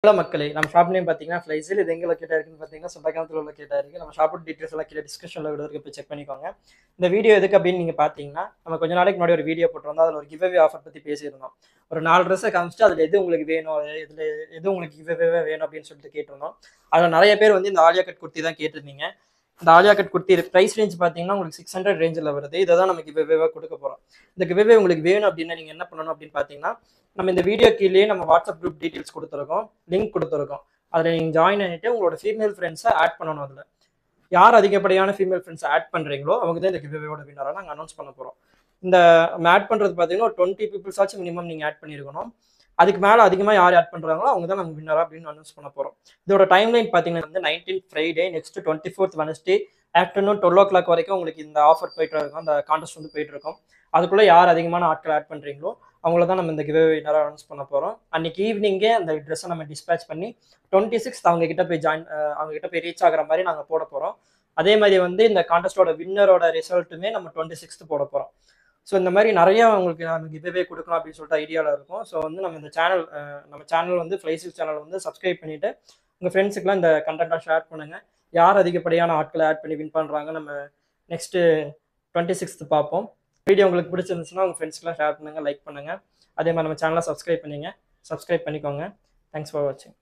Hello மக்களே, நம்ம shop name பார்த்தீங்கன்னா ஃப்ளைஸில். இது எங்கே லொக்கேட் இருக்குன்னு பார்த்தீங்கன்னா சொந்தக்காலத்தில் லொக்கேட் ஆயிருக்கு. நம்ம ஷாப்போட டீட்டெயில்ஸ் எல்லாம் கீழே டிஸ்கிரிப்ஷனில் விடுறதுக்கு போய் செக் பண்ணிக்கோங்க. இந்த வீடியோ எதுக்கு அப்படின்னு நீங்கள் பார்த்தீங்கன்னா, நம்ம கொஞ்ச நாளைக்கு முன்னாடி ஒரு வீடியோ போட்டிருந்தோம். அதில் ஒரு கிவ் அவே ஆஃபர் பற்றி பேசியிருந்தோம். ஒரு 4 ட்ரெஸ்ஸை காமிச்சிட்டு அதில் எது உங்களுக்கு வேணும், இதில் எது உங்களுக்கு கிவ் அவே வேணும் அப்படின்னு சொல்லிட்டு கேட்டிருந்தோம். அதில் நிறைய பேர் வந்து இந்த ஆலியா கட் குர்த்தி தான் கேட்டிருந்தீங்க. இந்த Alia cut kurti price range பார்த்தீங்கன்னா உங்களுக்கு 600 ரேஞ்சில் வருது. இதை தான் நம்ம கிவ் அவேவாக கொடுக்க போகிறோம். இந்த கிவ் அவே உங்களுக்கு வேணும் அப்படின்னா நீங்கள் என்ன பண்ணணும் அப்படின்னு பார்த்தீங்கன்னா, நம்ம இந்த வீடியோ கீழே நம்ம வாட்ஸ்அப் குரூப் டீட்டெயில்ஸ் கொடுத்துருக்கோம், லிங்க் கொடுத்துருக்கோம். அதில் நீங்கள் ஜாயின் பண்ணிட்டு உங்களோட ஃபீமேல் ஃப்ரெண்ட்ஸை ஆட் பண்ணணும். அதில் யார் அதிகப்படியான ஃபீமேல் ஃப்ரெண்ட்ஸை ஆட் பண்ணுறீங்களோ அவங்க தான் இந்த கிவ்அவேயோட வின்னராக நாங்கள் அனௌன்ஸ் பண்ண போகிறோம். இந்த ஆட் பண்ணுறது பார்த்தீங்கன்னா ஒரு 20 பீப்புள்ஸ் ஆச்சு மினிமம் நீங்கள் ஆட் பண்ணியிருக்கணும். அதுக்கு மேலே அதிகமாக யார் ஆட் பண்ணுறாங்களோ அவங்க தான் நாங்கள் வின்னராக அப்படின்னு அனௌன்ஸ் பண்ண போகிறோம். இதோட டைம்லைன் பார்த்தீங்கன்னா வந்து 19th Friday, next 24th Wednesday afternoon 12 o'clock வரைக்கும் உங்களுக்கு இந்த ஆஃபர் போயிட்டு இருக்கும். அந்த கான்டெஸ்ட் வந்து போயிட்டு இருக்கும். அதுக்குள்ளே யார் அதிகமான ஆட்கள் ஆட் பண்ணுறீங்களோ அவங்கள தான் நம்ம இந்த கிவ்அவே வின்னராக அனௌன்ஸ் பண்ண போகிறோம். அன்னைக்கு ஈவினிங்கே அந்த ட்ரெஸ்ஸை நம்ம டிஸ்பேச் பண்ணி 26th அவங்க கிட்ட போய் ரீச் ஆகிற மாதிரி நாங்கள் போட போகிறோம். அதே மாதிரி வந்து இந்த கான்டெஸ்டோட வின்னரோட ரிசல்ட்டுமே நம்ம 26th போட போகிறோம். ஸோ இந்த மாதிரி நிறைய உங்களுக்கு நம்ம கிவ்அவே கொடுக்கலாம் அப்படின்னு சொல்லிட்டு ஐடியாவில் இருக்கும். ஸோ வந்து நம்ம இந்த சேனல் வந்து ஃப்ளைசில் சேனல் வந்து சப்ஸ்கிரைப் பண்ணிவிட்டு உங்கள் ஃப்ரெண்ட்ஸுக்குலாம் இந்த கண்டென்ட்டாக ஷேர் பண்ணுங்கள். யார் அதிகப்படியான ஆட்களை ஆட் பண்ணி வின் பண்ணுறாங்க நம்ம நெக்ஸ்ட்டு 26th பார்ப்போம். வீடியோ உங்களுக்கு பிடிச்சிருந்துச்சுன்னா உங்கள் ஃப்ரெண்ட்ஸ்க்குலாம் ஷேர் பண்ணுங்கள், லைக் பண்ணுங்கள். அதே மாதிரி நம்ம சேனலை சப்ஸ்கிரைப் பண்ணிக்கோங்க. தேங்க்ஸ் ஃபார் வாட்சிங்.